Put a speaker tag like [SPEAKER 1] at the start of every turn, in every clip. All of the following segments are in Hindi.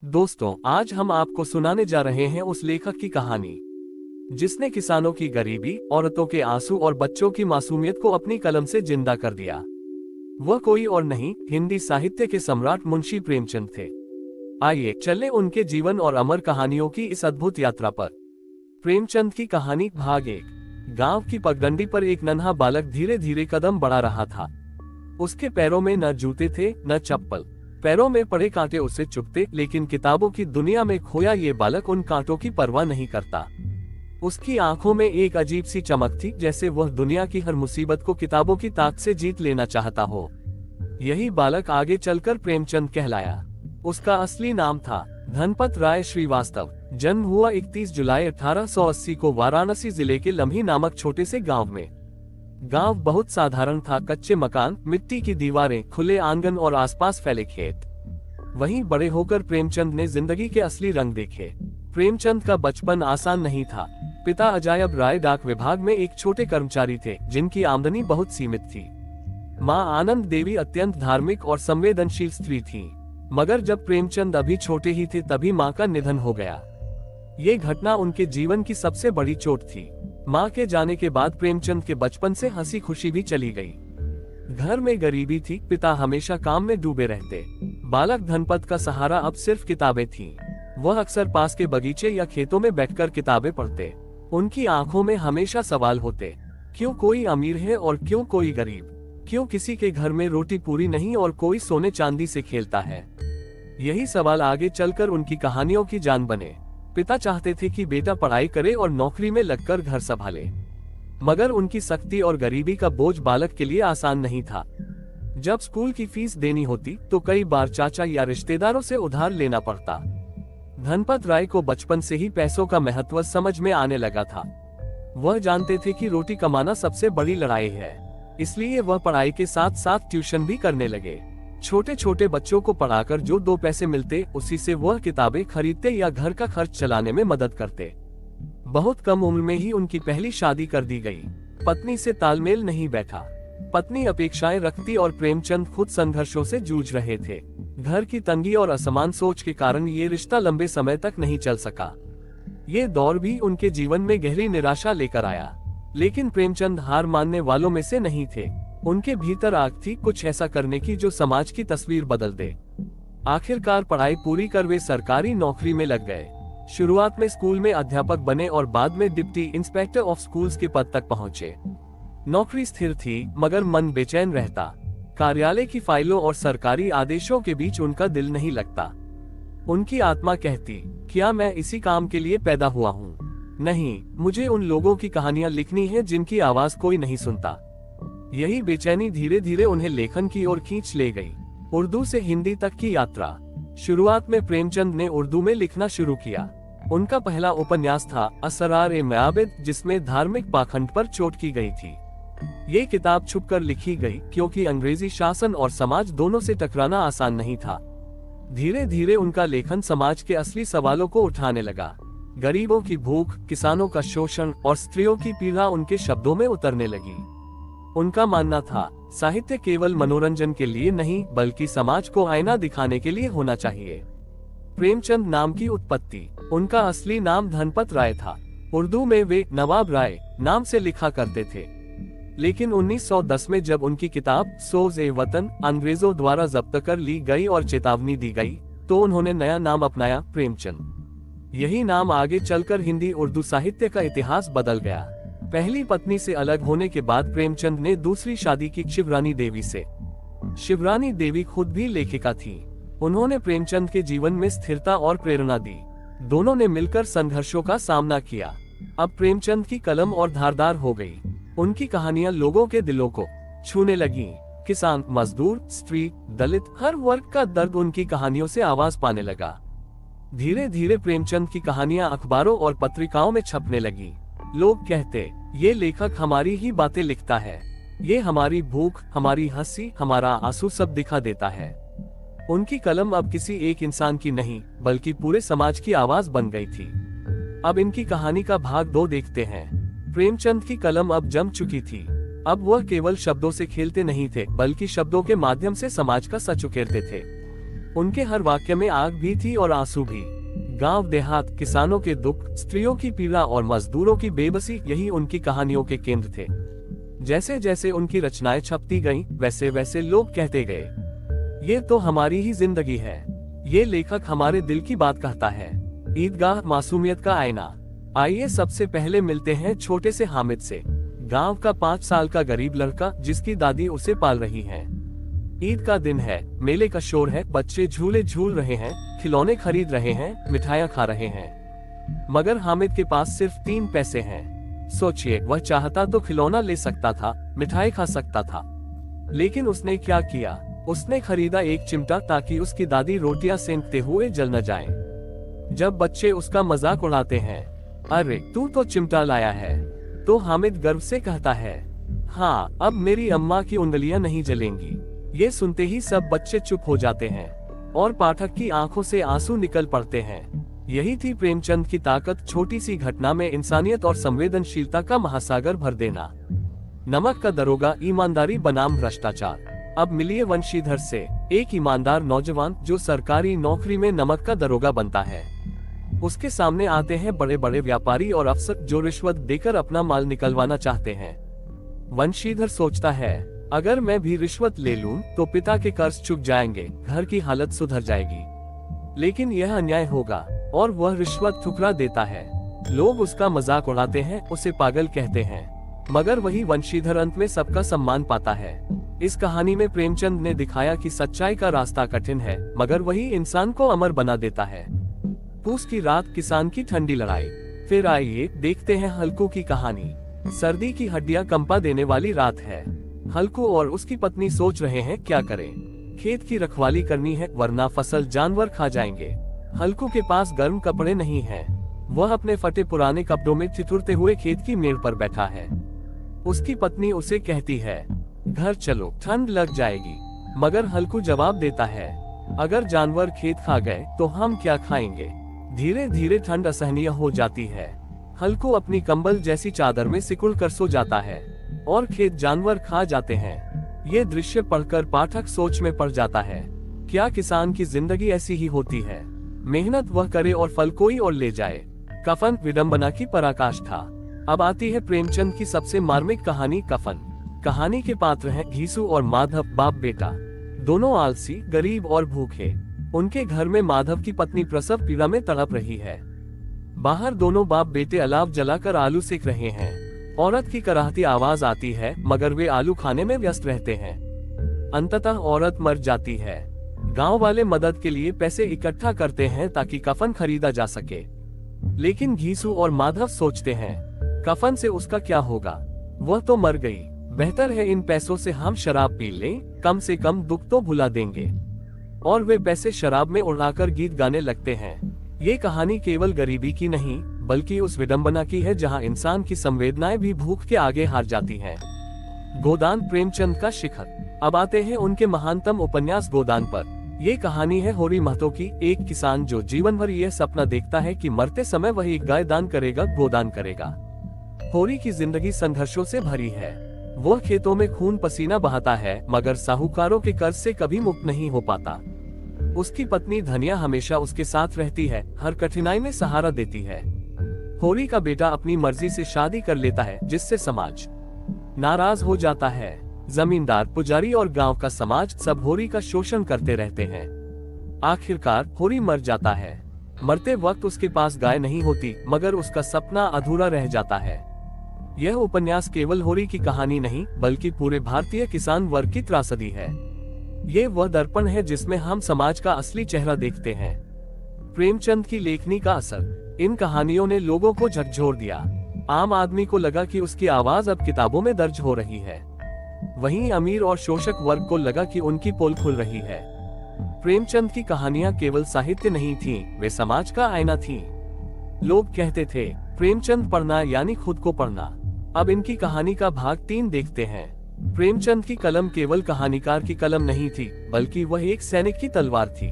[SPEAKER 1] दोस्तों, आज हम आपको सुनाने जा रहे हैं उस लेखक की कहानी जिसने किसानों की गरीबी, औरतों के आंसू और बच्चों की मासूमियत को अपनी कलम से जिंदा कर दिया। वह कोई और नहीं, हिंदी साहित्य के सम्राट मुंशी प्रेमचंद थे। आइए चलें उनके जीवन और अमर कहानियों की इस अद्भुत यात्रा पर। प्रेमचंद की कहानी भाग 1। गांव की पगडंडी पर एक नन्हा बालक धीरे धीरे कदम बढ़ा रहा था। उसके पैरों में न जूते थे न चप्पल। पैरों में पड़े कांटे उसे चुभते, लेकिन किताबों की दुनिया में खोया ये बालक उन कांटों की परवाह नहीं करता। उसकी आंखों में एक अजीब सी चमक थी, जैसे वह दुनिया की हर मुसीबत को किताबों की ताक से जीत लेना चाहता हो। यही बालक आगे चलकर प्रेमचंद कहलाया। उसका असली नाम था धनपत राय श्रीवास्तव। जन्म हुआ 31 जुलाई 1880 को वाराणसी जिले के लम्ही नामक छोटे से गांव में। गांव बहुत साधारण था, कच्चे मकान, मिट्टी की दीवारें, खुले आंगन और आसपास फैले खेत। वहीं बड़े होकर प्रेमचंद ने जिंदगी के असली रंग देखे। प्रेमचंद का बचपन आसान नहीं था। पिता अजायब राय डाक विभाग में एक छोटे कर्मचारी थे, जिनकी आमदनी बहुत सीमित थी। मां आनंद देवी अत्यंत धार्मिक और संवेदनशील स्त्री थी, मगर जब प्रेमचंद अभी छोटे ही थे तभी मां का निधन हो गया। ये घटना उनके जीवन की सबसे बड़ी चोट थी। मां के जाने के बाद प्रेमचंद के बचपन से हंसी खुशी भी चली गई। घर में गरीबी थी, पिता हमेशा काम में डूबे रहते। बालक धनपत का सहारा अब सिर्फ किताबें थीं। वह अक्सर पास के बगीचे या खेतों में बैठकर किताबें पढ़ते। उनकी आंखों में हमेशा सवाल होते, क्यों कोई अमीर है और क्यों कोई गरीब? क्यों किसी के घर में रोटी पूरी नहीं और कोई सोने चांदी से खेलता है? यही सवाल आगे चलकर उनकी कहानियों की जान बने। पिता चाहते थे कि बेटा पढ़ाई करे और नौकरी में लगकर घर संभाले, मगर उनकी सख्ती और गरीबी का बोझ बालक के लिए आसान नहीं था। जब स्कूल की फीस देनी होती तो कई बार चाचा या रिश्तेदारों से उधार लेना पड़ता। धनपत राय को बचपन से ही पैसों का महत्व समझ में आने लगा था। वह जानते थे कि रोटी कमाना सबसे बड़ी लड़ाई है, इसलिए वह पढ़ाई के साथ साथ ट्यूशन भी करने लगे। छोटे छोटे बच्चों को पढ़ाकर जो 2 पैसे मिलते, उसी से वह किताबें खरीदते या घर का खर्च चलाने में मदद करते। बहुत कम उम्र में ही उनकी पहली शादी कर दी गई। पत्नी से तालमेल नहीं बैठा। पत्नी अपेक्षाएं रखती और प्रेमचंद खुद संघर्षों से जूझ रहे थे। घर की तंगी और असमान सोच के कारण ये रिश्ता लंबे समय तक नहीं चल सका। ये दौर भी उनके जीवन में गहरी निराशा लेकर आया, लेकिन प्रेमचंद हार मानने वालों में से नहीं थे। उनके भीतर आग थी कुछ ऐसा करने की जो समाज की तस्वीर बदल दे। आखिरकार पढ़ाई पूरी कर वे सरकारी नौकरी में लग गए। शुरुआत में स्कूल में अध्यापक बने और बाद में डिप्टी इंस्पेक्टर ऑफ स्कूल्स के पद तक पहुंचे। नौकरी स्थिर थी, मगर मन बेचैन रहता। कार्यालय की फाइलों और सरकारी आदेशों के बीच उनका दिल नहीं लगता। उनकी आत्मा कहती, क्या मैं इसी काम के लिए पैदा हुआ हूँ? नहीं, मुझे उन लोगों की कहानियां लिखनी है जिनकी आवाज कोई नहीं सुनता। यही बेचैनी धीरे धीरे उन्हें लेखन की ओर खींच ले गई। उर्दू से हिंदी तक की यात्रा। शुरुआत में प्रेमचंद ने उर्दू में लिखना शुरू किया। उनका पहला उपन्यास था असरार-ए-मआबिद, जिसमें धार्मिक पाखंड पर चोट की गई थी। ये किताब छुपकर लिखी गई, क्योंकि अंग्रेजी शासन और समाज दोनों से टकराना आसान नहीं था। धीरे धीरे उनका लेखन समाज के असली सवालों को उठाने लगा। गरीबों की भूख, किसानों का शोषण और स्त्रियों की पीड़ा उनके शब्दों में उतरने लगी। उनका मानना था, साहित्य केवल मनोरंजन के लिए नहीं, बल्कि समाज को आईना दिखाने के लिए होना चाहिए। प्रेमचंद नाम की उत्पत्ति। उनका असली नाम धनपत राय था। उर्दू में वे नवाब राय नाम से लिखा करते थे, लेकिन 1910 में जब उनकी किताब सोज़-ए-वतन अंग्रेजों द्वारा जब्त कर ली गई और चेतावनी दी गई, तो उन्होंने नया नाम अपनाया, प्रेमचंद। यही नाम आगे चलकर हिंदी उर्दू साहित्य का इतिहास बदल गया। पहली पत्नी से अलग होने के बाद प्रेमचंद ने दूसरी शादी की शिवरानी देवी से। शिवरानी देवी खुद भी लेखिका थी। उन्होंने प्रेमचंद के जीवन में स्थिरता और प्रेरणा दी। दोनों ने मिलकर संघर्षों का सामना किया। अब प्रेमचंद की कलम और धारदार हो गई। उनकी कहानियां लोगों के दिलों को छूने लगी। किसान, मजदूर, स्त्री, दलित, हर वर्ग का दर्द उनकी कहानियों से आवाज पाने लगा। धीरे धीरे प्रेमचंद की कहानियां अखबारों और पत्रिकाओं में छपने लगी। लोग कहते, ये लेखक हमारी ही बातें लिखता है। ये हमारी भूख, हमारी हंसी, हमारा आंसू सब दिखा देता है। उनकी कलम अब किसी एक इंसान की नहीं, बल्कि पूरे समाज की आवाज बन गई थी। अब इनकी कहानी का भाग 2 देखते हैं। प्रेमचंद की कलम अब जम चुकी थी। अब वह केवल शब्दों से खेलते नहीं थे, बल्कि शब्दों के माध्यम से समाज का सच उकेरते थे। उनके हर वाक्य में आग भी थी और आंसू भी। गांव देहात, किसानों के दुख, स्त्रियों की पीड़ा और मजदूरों की बेबसी, यही उनकी कहानियों के केंद्र थे। जैसे जैसे उनकी रचनाएं छपती गईं, वैसे वैसे लोग कहते गए, ये तो हमारी ही जिंदगी है, ये लेखक हमारे दिल की बात कहता है। ईदगाह, मासूमियत का आईना। आइए सबसे पहले मिलते हैं छोटे से हामिद से, गांव का 5 साल का गरीब लड़का जिसकी दादी उसे पाल रही है। ईद का दिन है, मेले का शोर है, बच्चे झूले झूल रहे हैं, खिलौने खरीद रहे हैं, मिठाइयाँ खा रहे हैं। मगर हामिद के पास सिर्फ 3 पैसे हैं। सोचिए, वह चाहता तो खिलौना ले सकता था, मिठाई खा सकता था, लेकिन उसने क्या किया? उसने खरीदा एक चिमटा ताकि उसकी दादी रोटियां सेंकते हुए जल न जाए। जब बच्चे उसका मजाक उड़ाते हैं, अरे तू तो चिमटा लाया है, तो हामिद गर्व से कहता है, हाँ, अब मेरी अम्मा की उंगलियां नहीं जलेंगी। ये सुनते ही सब बच्चे चुप हो जाते हैं और पाठक की आंखों से आंसू निकल पड़ते हैं। यही थी प्रेमचंद की ताकत, छोटी सी घटना में इंसानियत और संवेदनशीलता का महासागर भर देना। नमक का दरोगा, ईमानदारी बनाम भ्रष्टाचार। अब मिलिए वंशीधर से, एक ईमानदार नौजवान जो सरकारी नौकरी में नमक का दरोगा बनता है। उसके सामने आते हैं बड़े बड़े व्यापारी और अफसर जो रिश्वत देकर अपना माल निकलवाना चाहते हैं। वंशीधर सोचता है, अगर मैं भी रिश्वत ले लूं तो पिता के कर्ज चुक जाएंगे, घर की हालत सुधर जाएगी। लेकिन यह अन्याय होगा और वह रिश्वत ठुकरा देता है। लोग उसका मजाक उड़ाते हैं, उसे पागल कहते हैं, मगर वही वंशीधर अंत में सबका सम्मान पाता है। इस कहानी में प्रेमचंद ने दिखाया कि सच्चाई का रास्ता कठिन है, मगर वही इंसान को अमर बना देता है। पूस की रात, किसान की ठंडी लड़ाई। फिर आइए देखते हैं हल्कू की कहानी। सर्दी की हड्डियां कंपा देने वाली रात है। हल्कू और उसकी पत्नी सोच रहे हैं क्या करें। खेत की रखवाली करनी है वरना फसल जानवर खा जाएंगे। हल्कू के पास गर्म कपड़े नहीं हैं। वह अपने फटे पुराने कपड़ों में ठिठुरते हुए खेत की मेड़ पर बैठा है। उसकी पत्नी उसे कहती है, घर चलो, ठंड लग जाएगी। मगर हल्कू जवाब देता है, अगर जानवर खेत खा गए तो हम क्या खाएंगे। धीरे धीरे ठंड असहनीय हो जाती है। हल्कू अपनी कंबल जैसी चादर में सिकुड़ कर सो जाता है और खेत जानवर खा जाते हैं। ये दृश्य पढ़कर पाठक सोच में पड़ जाता है, क्या किसान की जिंदगी ऐसी ही होती है? मेहनत वह करे और फल कोई और ले जाए। कफन, विडंबना की पराकाष्ठा। अब आती है प्रेमचंद की सबसे मार्मिक कहानी, कफन। कहानी के पात्र हैं घीसू और माधव, बाप बेटा। दोनों आलसी, गरीब और भूखे। उनके घर में माधव की पत्नी प्रसव पीड़ा में तड़प रही है। बाहर दोनों बाप बेटे अलाव जलाकर आलू सेक रहे हैं। औरत की कराहती आवाज आती है, मगर वे आलू खाने में व्यस्त रहते हैं। अंततः औरत मर जाती है। गांव वाले मदद के लिए पैसे इकट्ठा करते हैं ताकि कफन खरीदा जा सके। लेकिन घीसू और माधव सोचते हैं, कफन से उसका क्या होगा, वह तो मर गई। बेहतर है इन पैसों से हम शराब पी लें, कम से कम दुख तो भुला देंगे। और वे पैसे शराब में उड़ाकर गीत गाने लगते हैं। ये कहानी केवल गरीबी की नहीं, बल्कि उस विडंबना की है जहां इंसान की संवेदनाएं भी भूख के आगे हार जाती हैं। गोदान, प्रेमचंद का शिखर। अब आते हैं उनके महानतम उपन्यास गोदान पर। ये कहानी है होरी महतो की, एक किसान जो जीवन भर यह सपना देखता है कि मरते समय वह एक गाय दान करेगा, गोदान करेगा। होरी की जिंदगी संघर्षों से भरी है। वह खेतों में खून पसीना बहाता है, मगर साहूकारों के कर्ज से कभी मुक्त नहीं हो पाता। उसकी पत्नी धनिया हमेशा उसके साथ रहती है, हर कठिनाई में सहारा देती है। होरी का बेटा अपनी मर्जी से शादी कर लेता है, जिससे समाज नाराज हो जाता है। जमींदार, पुजारी और गांव का समाज सब होरी का शोषण करते रहते हैं। आखिरकार होरी मर जाता है। मरते वक्त उसके पास गाय नहीं होती, मगर उसका सपना अधूरा रह जाता है। यह उपन्यास केवल होरी की कहानी नहीं, बल्कि पूरे भारतीय किसान वर्ग की त्रासदी है। ये वह दर्पण है जिसमें हम समाज का असली चेहरा देखते हैं। प्रेमचंद की लेखनी का असर। इन कहानियों ने लोगों को झकझोर दिया। आम आदमी को लगा कि उसकी आवाज अब किताबों में दर्ज हो रही है। वहीं अमीर और शोषक वर्ग को लगा कि उनकी पोल खुल रही है। प्रेमचंद की कहानियां केवल साहित्य नहीं थीं, वे समाज का आईना थीं। लोग कहते थे, प्रेमचंद पढ़ना यानी खुद को पढ़ना। अब इनकी कहानी का भाग 3 देखते हैं। प्रेमचंद की कलम केवल कहानीकार की कलम नहीं थी, बल्कि वह एक सैनिक की तलवार थी।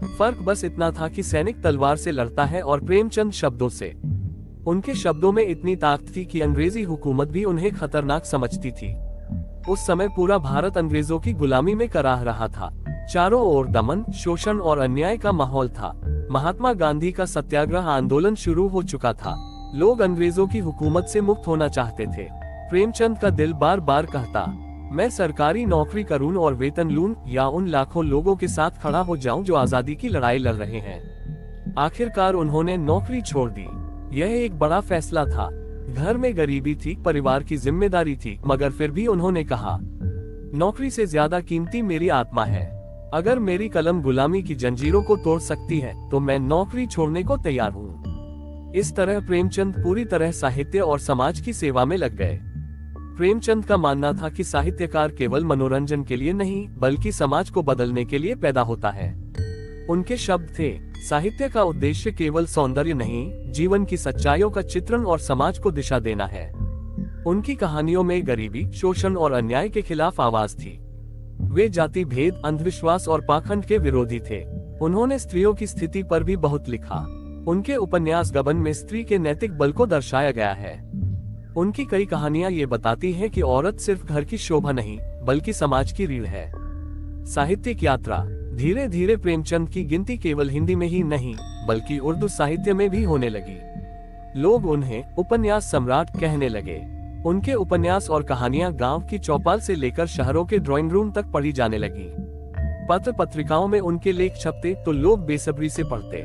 [SPEAKER 1] फर्क बस इतना था कि सैनिक तलवार से लड़ता है और प्रेमचंद शब्दों से। उनके शब्दों में इतनी ताकत थी कि अंग्रेजी हुकूमत भी उन्हें खतरनाक समझती थी। उस समय पूरा भारत अंग्रेजों की गुलामी में कराह रहा था। चारों ओर दमन, शोषण और अन्याय का माहौल था। महात्मा गांधी का सत्याग्रह आंदोलन शुरू हो चुका था। लोग अंग्रेजों की हुकूमत से मुक्त होना चाहते थे। प्रेमचंद का दिल बार बार कहता, मैं सरकारी नौकरी करूं और वेतन लूं, या उन लाखों लोगों के साथ खड़ा हो जाऊं जो आजादी की लड़ाई लड़ रहे हैं। आखिरकार उन्होंने नौकरी छोड़ दी। यह एक बड़ा फैसला था। घर में गरीबी थी, परिवार की जिम्मेदारी थी, मगर फिर भी उन्होंने कहा, नौकरी से ज्यादा कीमती मेरी आत्मा है। अगर मेरी कलम गुलामी की जंजीरों को तोड़ सकती है तो मैं नौकरी छोड़ने को तैयार हूँ। इस तरह प्रेमचंद पूरी तरह साहित्य और समाज की सेवा में लग गए। प्रेमचंद का मानना था कि साहित्यकार केवल मनोरंजन के लिए नहीं, बल्कि समाज को बदलने के लिए पैदा होता है। उनके शब्द थे, साहित्य का उद्देश्य केवल सौंदर्य नहीं, जीवन की सच्चाइयों का चित्रण और समाज को दिशा देना है। उनकी कहानियों में गरीबी, शोषण और अन्याय के खिलाफ आवाज थी। वे जाति भेद, अंधविश्वास और पाखंड के विरोधी थे। उन्होंने स्त्रियों की स्थिति पर भी बहुत लिखा। उनके उपन्यास गबन में स्त्री के नैतिक बल को दर्शाया गया है। उनकी कई कहानियां ये बताती हैं कि औरत सिर्फ घर की शोभा नहीं, बल्कि समाज की रीढ़ है। साहित्यिक यात्रा। धीरे धीरे प्रेमचंद की गिनती केवल हिंदी में ही नहीं, बल्कि उर्दू साहित्य में भी होने लगी। लोग उन्हें उपन्यास सम्राट कहने लगे। उनके उपन्यास और कहानियां गांव की चौपाल से लेकर शहरों के ड्राइंग रूम तक पढ़ी जाने लगी। पत्र पत्रिकाओं में उनके लेख छपते तो लोग बेसब्री से पढ़ते।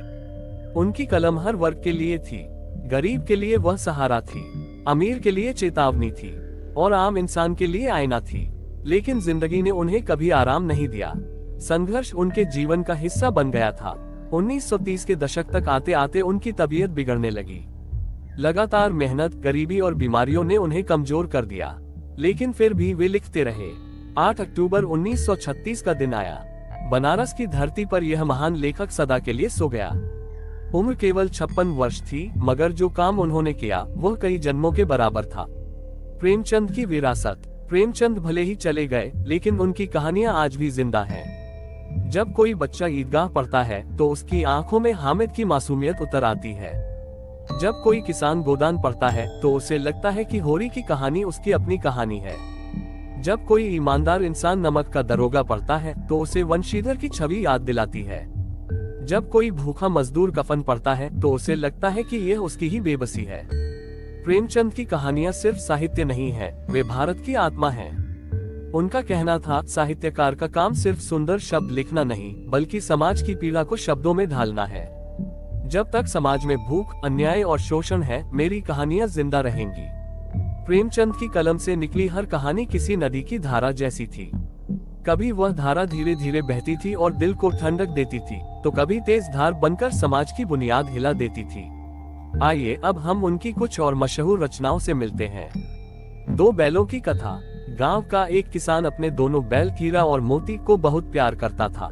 [SPEAKER 1] उनकी कलम हर वर्ग के लिए थी। गरीब के लिए वह सहारा थी, अमीर के लिए चेतावनी थी, और आम इंसान के लिए आईना थी। लेकिन जिंदगी ने उन्हें कभी आराम नहीं दिया। संघर्ष उनके जीवन का हिस्सा बन गया था। 1930 के दशक तक आते आते उनकी तबीयत बिगड़ने लगी। लगातार मेहनत, गरीबी और बीमारियों ने उन्हें कमजोर कर दिया, लेकिन फिर भी वे लिखते रहे। 8 अक्टूबर 1936 का दिन आया। बनारस की धरती पर यह महान लेखक सदा के लिए सो गया। उम्र केवल 56 वर्ष थी, मगर जो काम उन्होंने किया वह कई जन्मों के बराबर था। प्रेमचंद की विरासत। प्रेमचंद भले ही चले गए, लेकिन उनकी कहानियां आज भी जिंदा हैं। जब कोई बच्चा ईदगाह पढ़ता है तो उसकी आंखों में हामिद की मासूमियत उतर आती है। जब कोई किसान गोदान पढ़ता है तो उसे लगता है कि होरी की कहानी उसकी अपनी कहानी है। जब कोई ईमानदार इंसान नमक का दरोगा पढ़ता है तो उसे वंशीधर की छवि याद दिलाती है। जब कोई भूखा मजदूर कफन पढ़ता है तो उसे लगता है कि यह उसकी ही बेबसी है। प्रेमचंद की कहानियां सिर्फ साहित्य नहीं है, वे भारत की आत्मा हैं। उनका कहना था, साहित्यकार का काम सिर्फ सुंदर शब्द लिखना नहीं, बल्कि समाज की पीड़ा को शब्दों में ढालना है। जब तक समाज में भूख, अन्याय और शोषण है, मेरी कहानियां जिंदा रहेंगी। प्रेमचंद की कलम से निकली हर कहानी किसी नदी की धारा जैसी थी। कभी वह धारा धीरे धीरे बहती थी और दिल को ठंडक देती थी, तो कभी तेज धार बनकर समाज की बुनियाद हिला देती थी। आइए अब हम उनकी कुछ और मशहूर रचनाओं से मिलते हैं। 2 बैलों की कथा। गांव का एक किसान अपने दोनों बैल हीरा और मोती को बहुत प्यार करता था।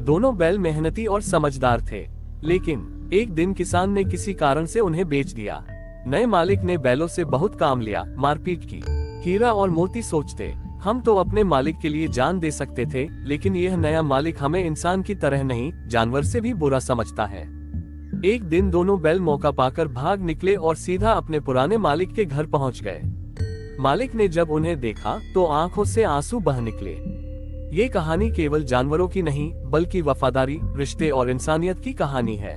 [SPEAKER 1] दोनों बैल मेहनती और समझदार थे, लेकिन एक दिन किसान ने किसी कारण से उन्हें बेच दिया। नए मालिक ने बैलों से बहुत काम लिया, मारपीट की। हीरा और मोती सोचते, हम तो अपने मालिक के लिए जान दे सकते थे, लेकिन यह नया मालिक हमें इंसान की तरह नहीं, जानवर से भी बुरा समझता है। एक दिन दोनों बैल मौका पाकर भाग निकले और सीधा अपने पुराने मालिक के घर पहुंच गए। मालिक ने जब उन्हें देखा तो आंखों से आंसू बह निकले। ये कहानी केवल जानवरों की नहीं, बल्कि वफादारी, रिश्ते और इंसानियत की कहानी है।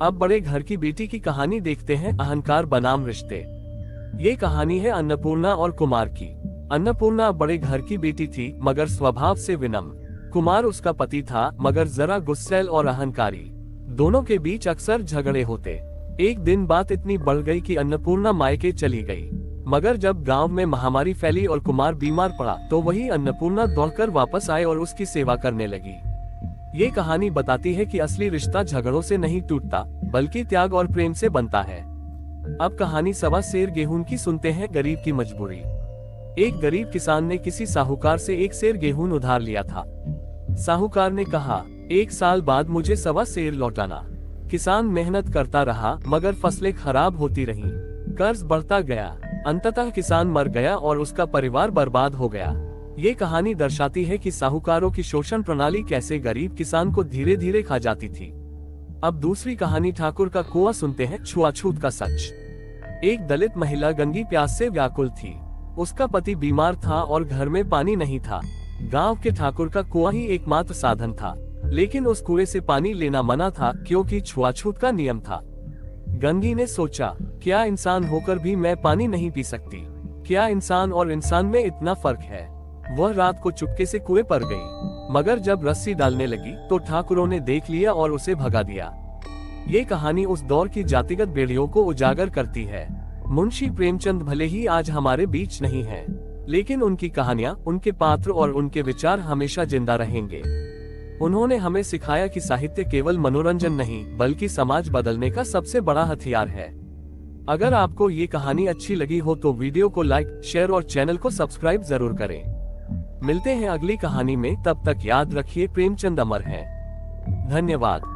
[SPEAKER 1] अब बड़े घर की बेटी की कहानी देखते हैं, अहंकार बनाम रिश्ते। ये कहानी है अन्नपूर्णा और कुमार की। अन्नपूर्णा बड़े घर की बेटी थी, मगर स्वभाव से विनम्र। कुमार उसका पति था, मगर जरा गुस्सैल और अहंकारी। दोनों के बीच अक्सर झगड़े होते। एक दिन बात इतनी बढ़ गई कि अन्नपूर्णा मायके चली गई, मगर जब गांव में महामारी फैली और कुमार बीमार पड़ा तो वही अन्नपूर्णा दौड़कर वापस आए और उसकी सेवा करने लगी। ये कहानी बताती है कि असली रिश्ता झगड़ों से नहीं टूटता, बल्कि त्याग और प्रेम से बनता है। अब कहानी सवा सेर गेहूं की सुनते हैं, गरीब की मजबूरी। एक गरीब किसान ने किसी साहूकार से 1 सेर गेहूं उधार लिया था। साहूकार ने कहा, 1 साल बाद मुझे सवा सेर लौटाना। किसान मेहनत करता रहा, मगर फसलें खराब होती रहीं। कर्ज बढ़ता गया। अंततः किसान मर गया और उसका परिवार बर्बाद हो गया। ये कहानी दर्शाती है कि साहूकारों की शोषण प्रणाली कैसे गरीब किसान को धीरे धीरे खा जाती थी। अब दूसरी कहानी ठाकुर का कुआं सुनते हैं, छुआछूत का सच। एक दलित महिला गंगी प्यास से व्याकुल थी। उसका पति बीमार था और घर में पानी नहीं था। गांव के ठाकुर का कुआं ही एकमात्र साधन था, लेकिन उस कुएं से पानी लेना मना था क्योंकि छुआछूत का नियम था। गंगी ने सोचा, क्या इंसान होकर भी मैं पानी नहीं पी सकती? क्या इंसान और इंसान में इतना फर्क है? वह रात को चुपके से कुएं पर गई, मगर जब रस्सी डालने लगी तो ठाकुरों ने देख लिया और उसे भगा दिया। ये कहानी उस दौर की जातिगत बेड़ियों को उजागर करती है। मुंशी प्रेमचंद भले ही आज हमारे बीच नहीं हैं, लेकिन उनकी कहानियां, उनके पात्र और उनके विचार हमेशा जिंदा रहेंगे। उन्होंने हमें सिखाया कि साहित्य केवल मनोरंजन नहीं, बल्कि समाज बदलने का सबसे बड़ा हथियार है। अगर आपको ये कहानी अच्छी लगी हो तो वीडियो को लाइक, शेयर और चैनल को सब्सक्राइब जरूर करें। मिलते हैं अगली कहानी में, तब तक याद रखिए प्रेमचंद अमर हैं। धन्यवाद।